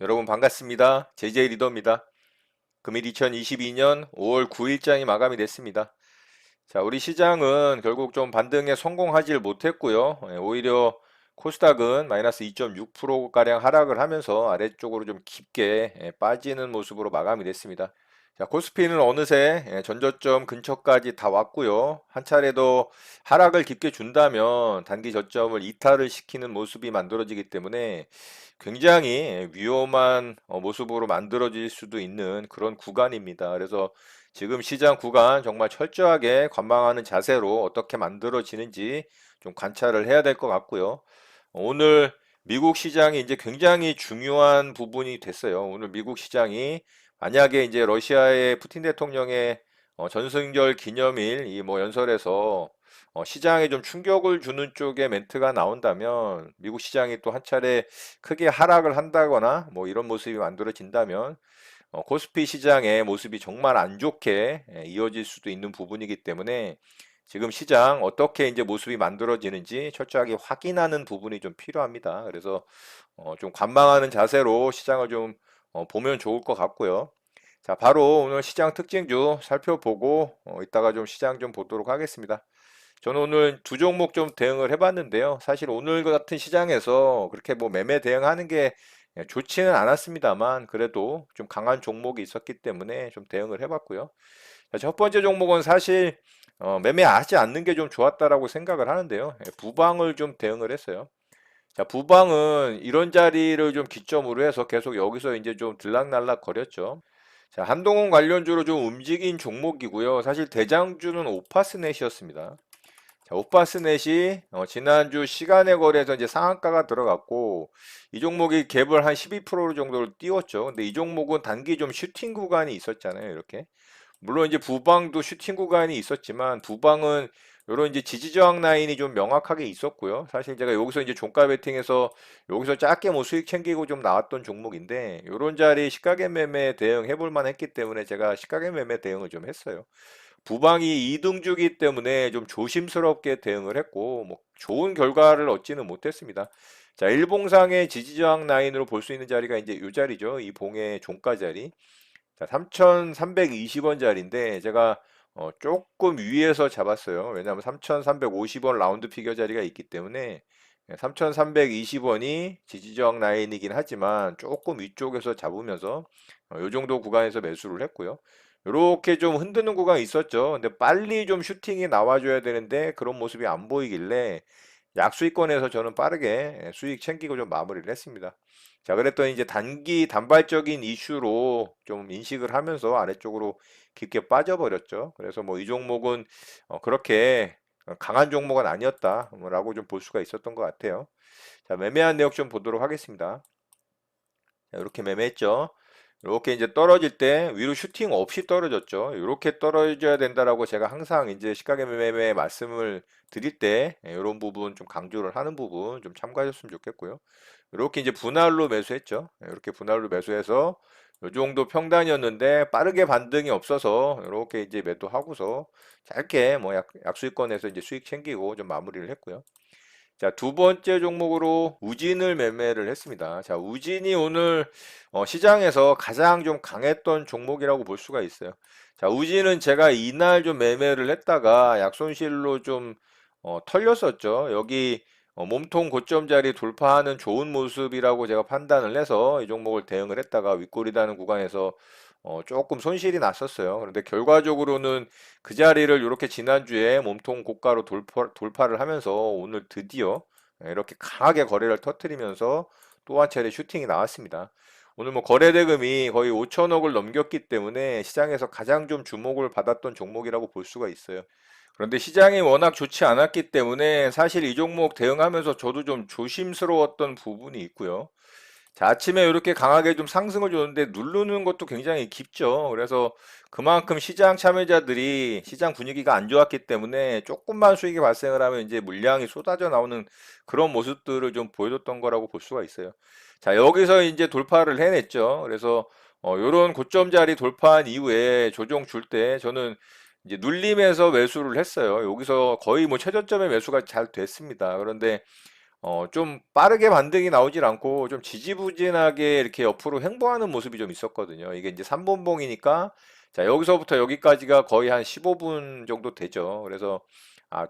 여러분 반갑습니다. JJ 리더입니다. 금일 2022년 5월 9일장이 마감이 됐습니다. 자, 우리 시장은 결국 좀 반등에 성공하지 못했고요. 오히려 코스닥은 마이너스 2.6%가량 하락을 하면서 아래쪽으로 좀 깊게 빠지는 모습으로 마감이 됐습니다. 자, 코스피는 어느새 전저점 근처까지 다 왔고요. 한 차례 더 하락을 깊게 준다면 단기 저점을 이탈을 시키는 모습이 만들어지기 때문에 굉장히 위험한 모습으로 만들어질 수도 있는 그런 구간입니다. 그래서 지금 시장 구간 정말 철저하게 관망하는 자세로 어떻게 만들어지는지 좀 관찰을 해야 될 것 같고요. 오늘 미국 시장이 이제 굉장히 중요한 부분이 됐어요. 오늘 미국 시장이 만약에 이제 러시아의 푸틴 대통령의 전승절 기념일 이 뭐 연설에서 시장에 좀 충격을 주는 쪽의 멘트가 나온다면 미국 시장이 또 한 차례 크게 하락을 한다거나 뭐 이런 모습이 만들어진다면 코스피 시장의 모습이 정말 안 좋게 이어질 수도 있는 부분이기 때문에 지금 시장 어떻게 이제 모습이 만들어지는지 철저하게 확인하는 부분이 좀 필요합니다. 그래서 좀 관망하는 자세로 시장을 좀 보면 좋을 것 같고요. 자, 바로 오늘 시장 특징주 살펴보고 이따가 좀 시장 좀 보도록 하겠습니다. 저는 오늘 두 종목 좀 대응을 해봤는데요. 사실 오늘 같은 시장에서 그렇게 뭐 매매 대응하는 게 좋지는 않았습니다만 그래도 좀 강한 종목이 있었기 때문에 좀 대응을 해봤고요. 자, 첫 번째 종목은 사실 매매하지 않는 게 좀 좋았다라고 생각을 하는데요. 부방을 좀 대응을 했어요. 자, 부방은 이런 자리를 좀 기점으로 해서 계속 여기서 이제 좀 들락날락 거렸죠. 자, 한동훈 관련주로 좀 움직인 종목이고요. 사실 대장주는 오파스넷이었습니다. 자, 오파스넷이 지난주 시간의 거래에서 이제 상한가가 들어갔고 이 종목이 갭을 한 12% 정도를 띄웠죠. 근데 이 종목은 단기 좀 슈팅 구간이 있었잖아요. 이렇게. 물론 이제 부방도 슈팅 구간이 있었지만 부방은 요런 이제 지지 저항 라인이 좀 명확하게 있었고요. 사실 제가 여기서 이제 종가 베팅해서 여기서 작게 뭐 수익 챙기고 좀 나왔던 종목인데 요런 자리 시가개 매매 대응해 볼 만했기 때문에 제가 시가개 매매 대응을 좀 했어요. 부방이 2등주기 때문에 좀 조심스럽게 대응을 했고 뭐 좋은 결과를 얻지는 못했습니다. 자, 일봉상의 지지저항 라인으로 볼 수 있는 자리가 이제 이 자리죠. 이 봉의 종가 자리. 자, 3,320원짜리인데 제가 조금 위에서 잡았어요. 왜냐하면 3,350원 라운드 피겨 자리가 있기 때문에 3,320원이 지지저항 라인이긴 하지만 조금 위쪽에서 잡으면서 이 정도 구간에서 매수를 했고요. 이렇게 좀 흔드는 구간이 있었죠. 근데 빨리 좀 슈팅이 나와줘야 되는데 그런 모습이 안 보이길래 약수익권에서 저는 빠르게 수익 챙기고 좀 마무리를 했습니다. 자, 그랬더니 이제 단기 단발적인 이슈로 좀 인식을 하면서 아래쪽으로 깊게 빠져버렸죠. 그래서 뭐 이 종목은 그렇게 강한 종목은 아니었다라고 좀 볼 수가 있었던 것 같아요. 자, 매매한 내역 좀 보도록 하겠습니다. 자, 이렇게 매매했죠. 이렇게 이제 떨어질 때 위로 슈팅 없이 떨어졌죠. 이렇게 떨어져야 된다라고 제가 항상 이제 시가개 매매 말씀을 드릴 때 이런 부분 좀 강조를 하는 부분 좀 참고하셨으면 좋겠고요. 이렇게 이제 분할로 매수했죠. 이렇게 분할로 매수해서 이 정도 평단이었는데 빠르게 반등이 없어서 이렇게 이제 매도하고서 짧게 뭐 약수익권에서 이제 수익 챙기고 좀 마무리를 했고요. 자, 두 번째 종목으로 우진을 매매를 했습니다. 자, 우진이 오늘 시장에서 가장 좀 강했던 종목이라고 볼 수가 있어요. 자, 우진은 제가 이날 좀 매매를 했다가 약손실로 좀 털렸었죠. 여기 몸통 고점 자리 돌파하는 좋은 모습이라고 제가 판단을 해서 이 종목을 대응을 했다가 윗골이다는 구간에서 조금 손실이 났었어요. 그런데 결과적으로는 그 자리를 이렇게 지난주에 몸통 고가로 돌파를 하면서 오늘 드디어 이렇게 강하게 거래를 터뜨리면서 또 한 차례 슈팅이 나왔습니다. 오늘 뭐 거래 대금이 거의 5천억을 넘겼기 때문에 시장에서 가장 좀 주목을 받았던 종목이라고 볼 수가 있어요. 그런데 시장이 워낙 좋지 않았기 때문에 사실 이 종목 대응하면서 저도 좀 조심스러웠던 부분이 있고요. 자, 아침에 이렇게 강하게 좀 상승을 줬는데 누르는 것도 굉장히 깊죠. 그래서 그만큼 시장 참여자들이 시장 분위기가 안 좋았기 때문에 조금만 수익이 발생을 하면 이제 물량이 쏟아져 나오는 그런 모습들을 좀 보여줬던 거라고 볼 수가 있어요. 자, 여기서 이제 돌파를 해냈죠. 그래서 요런 고점 자리 돌파한 이후에 조정 줄 때 저는 이제 눌림에서 매수를 했어요. 여기서 거의 뭐 최저점에 매수가 잘 됐습니다. 그런데 좀 빠르게 반등이 나오질 않고 좀 지지부진하게 이렇게 옆으로 횡보하는 모습이 좀 있었거든요. 이게 이제 3분봉이니까 자, 여기서부터 여기까지가 거의 한 15분 정도 되죠. 그래서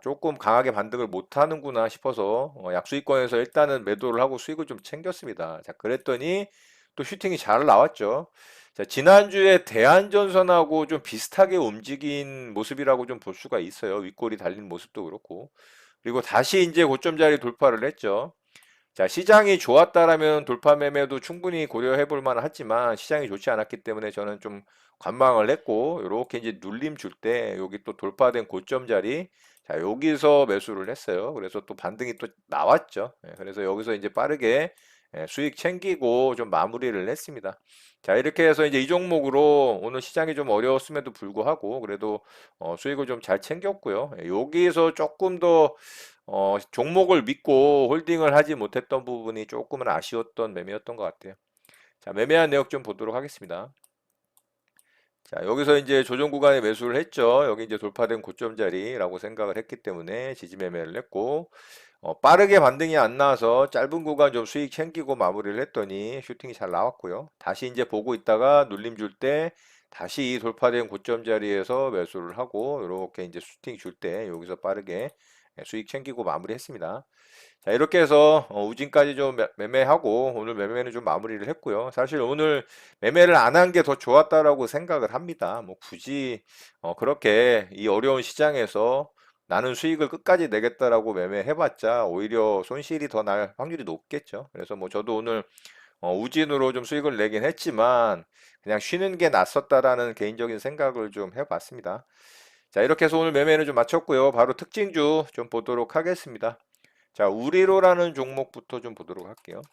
조금 강하게 반등을 못 하는구나 싶어서 약수익권에서 일단은 매도를 하고 수익을 좀 챙겼습니다. 자, 그랬더니 또 슈팅이 잘 나왔죠. 자, 지난주에 대한전선하고 좀 비슷하게 움직인 모습이라고 좀 볼 수가 있어요. 윗골이 달린 모습도 그렇고. 그리고 다시 이제 고점 자리 돌파를 했죠. 자, 시장이 좋았다라면 돌파 매매도 충분히 고려해 볼 만하지만 시장이 좋지 않았기 때문에 저는 좀 관망을 했고 이렇게 이제 눌림 줄 때 여기 또 돌파된 고점 자리 자, 여기서 매수를 했어요. 그래서 또 반등이 또 나왔죠. 그래서 여기서 이제 빠르게 수익 챙기고 좀 마무리를 했습니다. 자, 이렇게 해서 이제 이 종목으로 오늘 시장이 좀 어려웠음에도 불구하고 그래도 수익을 좀 잘 챙겼고요. 여기서 조금 더 종목을 믿고 홀딩을 하지 못했던 부분이 조금은 아쉬웠던 매매였던 것 같아요. 자, 매매한 내역 좀 보도록 하겠습니다. 자, 여기서 이제 조정 구간에 매수를 했죠. 여기 이제 돌파된 고점 자리라고 생각을 했기 때문에 지지 매매를 했고, 빠르게 반등이 안 나와서 짧은 구간 좀 수익 챙기고 마무리를 했더니 슈팅이 잘 나왔고요. 다시 이제 보고 있다가 눌림 줄 때 다시 이 돌파된 고점 자리에서 매수를 하고 이렇게 이제 슈팅 줄 때 여기서 빠르게 수익 챙기고 마무리했습니다. 자, 이렇게 해서 우진까지 좀 매매하고 오늘 매매는 좀 마무리를 했고요. 사실 오늘 매매를 안 한 게 더 좋았다라고 생각을 합니다. 뭐 굳이 그렇게 이 어려운 시장에서 나는 수익을 끝까지 내겠다라고 매매해봤자 오히려 손실이 더 날 확률이 높겠죠. 그래서 뭐 저도 오늘 우진으로 좀 수익을 내긴 했지만 그냥 쉬는 게 낫었다라는 개인적인 생각을 좀 해봤습니다. 자, 이렇게 해서 오늘 매매는 좀 마쳤고요. 바로 특징주 좀 보도록 하겠습니다. 자, 우리로라는 종목부터 좀 보도록 할게요.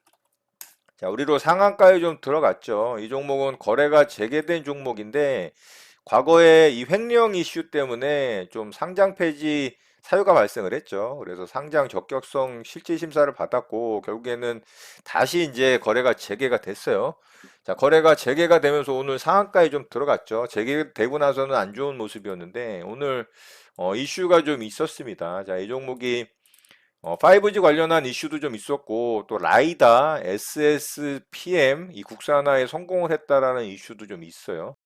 자, 우리로 상한가에 좀 들어갔죠. 이 종목은 거래가 재개된 종목인데 과거에 이 횡령 이슈 때문에 좀 상장 폐지 사유가 발생을 했죠. 그래서 상장 적격성 실질 심사를 받았고 결국에는 다시 이제 거래가 재개가 됐어요. 자, 거래가 재개가 되면서 오늘 상한가에 좀 들어갔죠. 재개되고 나서는 안 좋은 모습이었는데 오늘 이슈가 좀 있었습니다. 자, 이 종목이 5G 관련한 이슈도 좀 있었고 또 라이다 SSPM 이 국산화에 성공을 했다라는 이슈도 좀 있어요.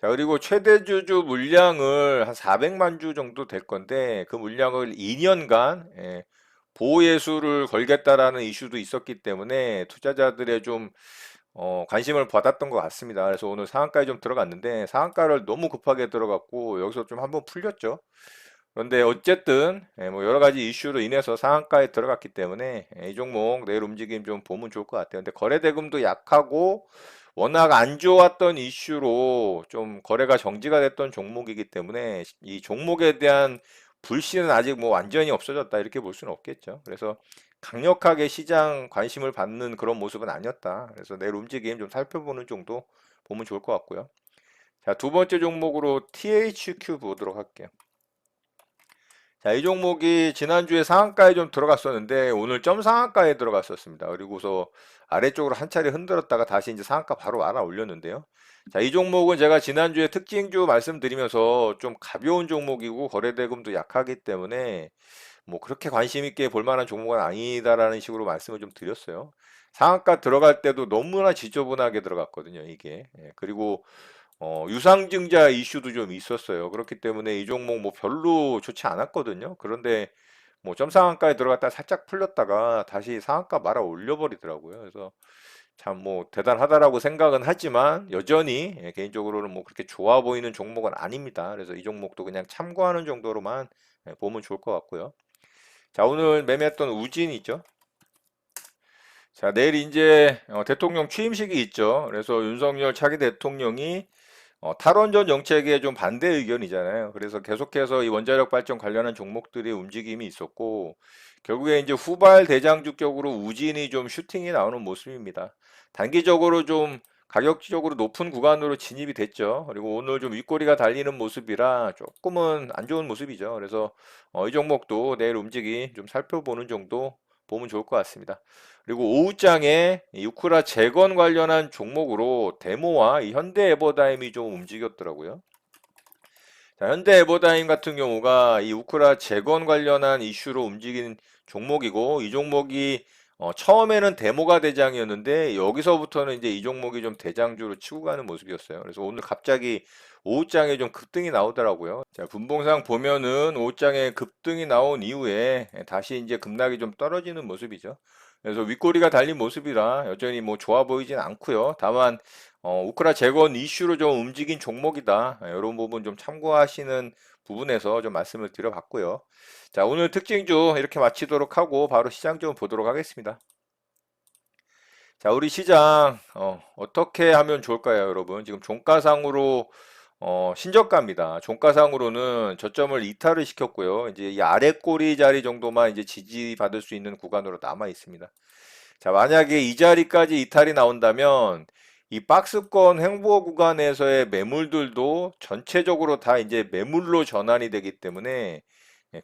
자, 그리고 최대 주주 물량을 한 400만 주 정도 될 건데 그 물량을 2년간 보호예수를 걸겠다라는 이슈도 있었기 때문에 투자자들의 좀 관심을 받았던 것 같습니다. 그래서 오늘 상한가에 좀 들어갔는데 상한가를 너무 급하게 들어갔고 여기서 좀 한번 풀렸죠. 그런데 어쨌든 뭐 여러 가지 이슈로 인해서 상한가에 들어갔기 때문에 이 종목 내일 움직임 좀 보면 좋을 것 같아요. 근데 거래 대금도 약하고 워낙 안 좋았던 이슈로 좀 거래가 정지가 됐던 종목이기 때문에 이 종목에 대한 불신은 아직 뭐 완전히 없어졌다 이렇게 볼 수는 없겠죠. 그래서 강력하게 시장 관심을 받는 그런 모습은 아니었다. 그래서 내일 움직임 좀 살펴보는 정도 보면 좋을 것 같고요. 자, 두 번째 종목으로 THQ 보도록 할게요. 자, 이 종목이 지난주에 상한가에 좀 들어갔었는데 오늘 점 상한가에 들어갔었습니다. 그리고서 아래쪽으로 한 차례 흔들었다가 다시 이제 상한가 바로 알아 올렸는데요. 자, 이 종목은 제가 지난주에 특징주 말씀드리면서 좀 가벼운 종목이고 거래대금도 약하기 때문에 뭐 그렇게 관심 있게 볼 만한 종목은 아니다라는 식으로 말씀을 좀 드렸어요. 상한가 들어갈 때도 너무나 지저분하게 들어갔거든요, 이게. 그리고 유상증자 이슈도 좀 있었어요. 그렇기 때문에 이 종목 뭐 별로 좋지 않았거든요. 그런데 뭐 점상한가에 들어갔다 살짝 풀렸다가 다시 상한가 말아 올려버리더라고요. 그래서 참 뭐 대단하다라고 생각은 하지만 여전히 개인적으로는 뭐 그렇게 좋아 보이는 종목은 아닙니다. 그래서 이 종목도 그냥 참고하는 정도로만 보면 좋을 것 같고요. 자, 오늘 매매했던 우진이죠. 자, 내일 이제 대통령 취임식이 있죠. 그래서 윤석열 차기 대통령이 탈원전 정책에 좀 반대 의견이잖아요. 그래서 계속해서 이 원자력 발전 관련한 종목들의 움직임이 있었고, 결국에 이제 후발 대장주격으로 우진이 좀 슈팅이 나오는 모습입니다. 단기적으로 좀 가격적으로 높은 구간으로 진입이 됐죠. 그리고 오늘 좀 윗꼬리가 달리는 모습이라 조금은 안 좋은 모습이죠. 그래서 이 종목도 내일 움직임 좀 살펴보는 정도 보면 좋을 것 같습니다. 그리고 오후장에 이 우크라 재건 관련한 종목으로 데모와 이 현대 에버다임이 좀 움직였더라고요. 자, 현대 에버다임 같은 경우가 이 우크라 재건 관련한 이슈로 움직인 종목이고 이 종목이 처음에는 데모가 대장이었는데 여기서부터는 이제 이 종목이 좀 대장주로 치고 가는 모습이었어요. 그래서 오늘 갑자기 오후장에 좀 급등이 나오더라고요. 자, 분봉상 보면은 오후장에 급등이 나온 이후에 다시 이제 급락이 좀 떨어지는 모습이죠. 그래서 윗꼬리가 달린 모습이라 여전히 뭐 좋아 보이진 않고요. 다만 우크라 재건 이슈로 좀 움직인 종목이다. 이런 부분 좀 참고하시는 부분에서 좀 말씀을 드려봤고요. 자, 오늘 특징주 이렇게 마치도록 하고 바로 시장 좀 보도록 하겠습니다. 자, 우리 시장 어떻게 하면 좋을까요, 여러분? 지금 종가상으로 신저가입니다. 종가상으로는 저점을 이탈을 시켰고요. 이제 이 아래 꼬리 자리 정도만 이제 지지받을 수 있는 구간으로 남아 있습니다. 자, 만약에 이 자리까지 이탈이 나온다면 이 박스권 횡보 구간에서의 매물들도 전체적으로 다 이제 매물로 전환이 되기 때문에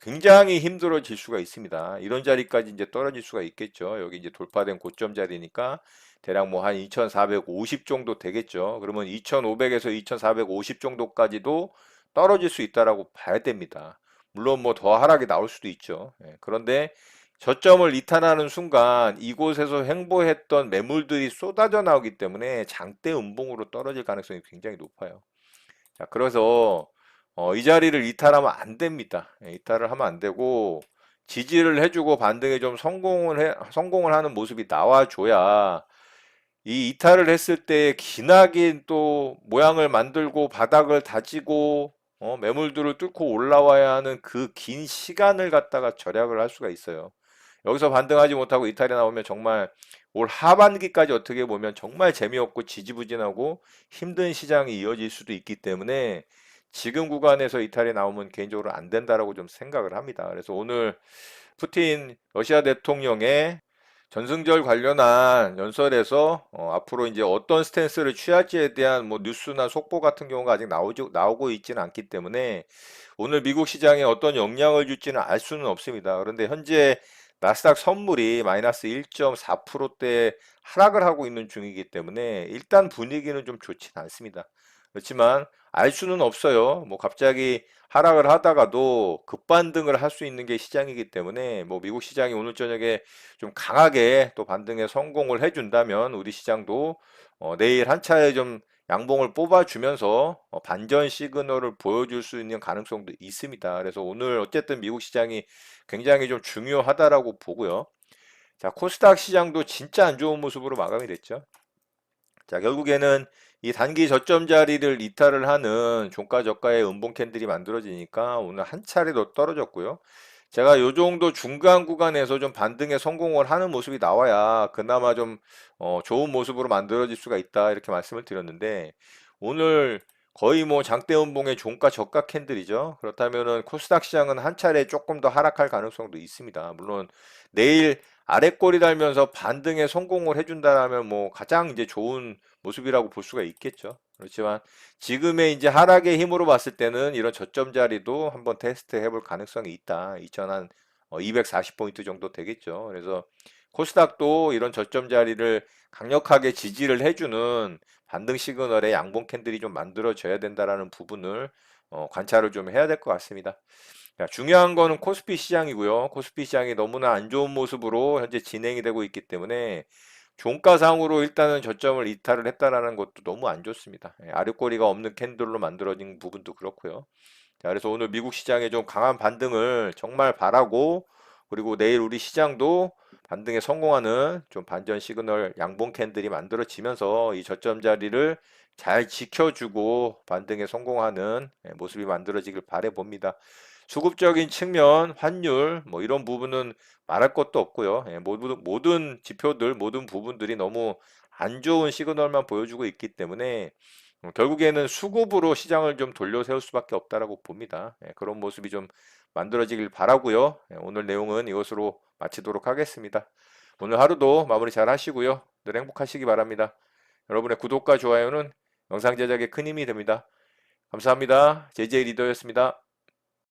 굉장히 힘들어질 수가 있습니다. 이런 자리까지 이제 떨어질 수가 있겠죠. 여기 이제 돌파된 고점 자리니까 대략 뭐 한 2450 정도 되겠죠. 그러면 2500에서 2450 정도까지도 떨어질 수 있다라고 봐야 됩니다. 물론 뭐 더 하락이 나올 수도 있죠. 그런데 저점을 이탈하는 순간 이곳에서 횡보했던 매물들이 쏟아져 나오기 때문에 장대 음봉으로 떨어질 가능성이 굉장히 높아요. 자, 그래서 이 자리를 이탈하면 안 됩니다. 이탈을 하면 안 되고 지지를 해주고 반등에 좀 성공을 하는 모습이 나와줘야 이 이탈을 했을 때 기나긴 또 모양을 만들고 바닥을 다지고 매물들을 뚫고 올라와야 하는 그 긴 시간을 갖다가 절약을 할 수가 있어요. 여기서 반등하지 못하고 이탈이 나오면 정말 올 하반기까지 어떻게 보면 정말 재미없고 지지부진하고 힘든 시장이 이어질 수도 있기 때문에 지금 구간에서 이탈이 나오면 개인적으로 안 된다라고 좀 생각을 합니다. 그래서 오늘 푸틴 러시아 대통령의 전승절 관련한 연설에서 앞으로 이제 어떤 스탠스를 취할지에 대한 뭐 뉴스나 속보 같은 경우가 아직 나오고 있지는 않기 때문에 오늘 미국 시장에 어떤 영향을 줄지는 알 수는 없습니다. 그런데 현재 나스닥 선물이 마이너스 1.4%대 하락을 하고 있는 중이기 때문에 일단 분위기는 좀 좋지는 않습니다. 그렇지만 알 수는 없어요. 뭐 갑자기 하락을 하다가도 급반등을 할 수 있는 게 시장이기 때문에 뭐 미국 시장이 오늘 저녁에 좀 강하게 또 반등에 성공을 해준다면 우리 시장도 내일 한 차례 좀 양봉을 뽑아주면서 반전 시그널을 보여줄 수 있는 가능성도 있습니다. 그래서 오늘 어쨌든 미국 시장이 굉장히 좀 중요하다라고 보고요. 자, 코스닥 시장도 진짜 안 좋은 모습으로 마감이 됐죠. 자, 결국에는 이 단기 저점 자리를 이탈을 하는 종가 저가의 음봉 캔들이 만들어지니까 오늘 한 차례 더 떨어졌고요. 제가 요 정도 중간 구간에서 좀 반등에 성공을 하는 모습이 나와야 그나마 좀 좋은 모습으로 만들어질 수가 있다 이렇게 말씀을 드렸는데 오늘 거의 뭐 장대 음봉의 종가 저가 캔들이죠. 그렇다면은 코스닥 시장은 한 차례 조금 더 하락할 가능성도 있습니다. 물론 내일 아래꼬리 달면서 반등에 성공을 해준다면 뭐 가장 이제 좋은 모습이라고 볼 수가 있겠죠. 그렇지만 지금의 이제 하락의 힘으로 봤을 때는 이런 저점 자리도 한번 테스트 해볼 가능성이 있다. 2000한 240포인트 정도 되겠죠. 그래서 코스닥도 이런 저점 자리를 강력하게 지지를 해주는 반등 시그널의 양봉 캔들이 좀 만들어져야 된다라는 부분을 관찰을 좀 해야 될 것 같습니다. 자, 중요한 거는 코스피 시장이고요. 코스피 시장이 너무나 안 좋은 모습으로 현재 진행이 되고 있기 때문에 종가상으로 일단은 저점을 이탈을 했다라는 것도 너무 안 좋습니다. 아랫꼬리가 없는 캔들로 만들어진 부분도 그렇고요. 자, 그래서 오늘 미국 시장에 좀 강한 반등을 정말 바라고 그리고 내일 우리 시장도 반등에 성공하는 좀 반전 시그널 양봉 캔들이 만들어지면서 이 저점 자리를 잘 지켜주고 반등에 성공하는 모습이 만들어지길 바래 봅니다. 수급적인 측면, 환율, 뭐 이런 부분은 말할 것도 없고요. 모든 지표들, 모든 부분들이 너무 안 좋은 시그널만 보여주고 있기 때문에 결국에는 수급으로 시장을 좀 돌려 세울 수밖에 없다라고 봅니다. 그런 모습이 좀 만들어지길 바라고요. 오늘 내용은 이것으로 마치도록 하겠습니다. 오늘 하루도 마무리 잘 하시고요. 늘 행복하시기 바랍니다. 여러분의 구독과 좋아요는 영상 제작에 큰 힘이 됩니다. 감사합니다. JJ 리더였습니다.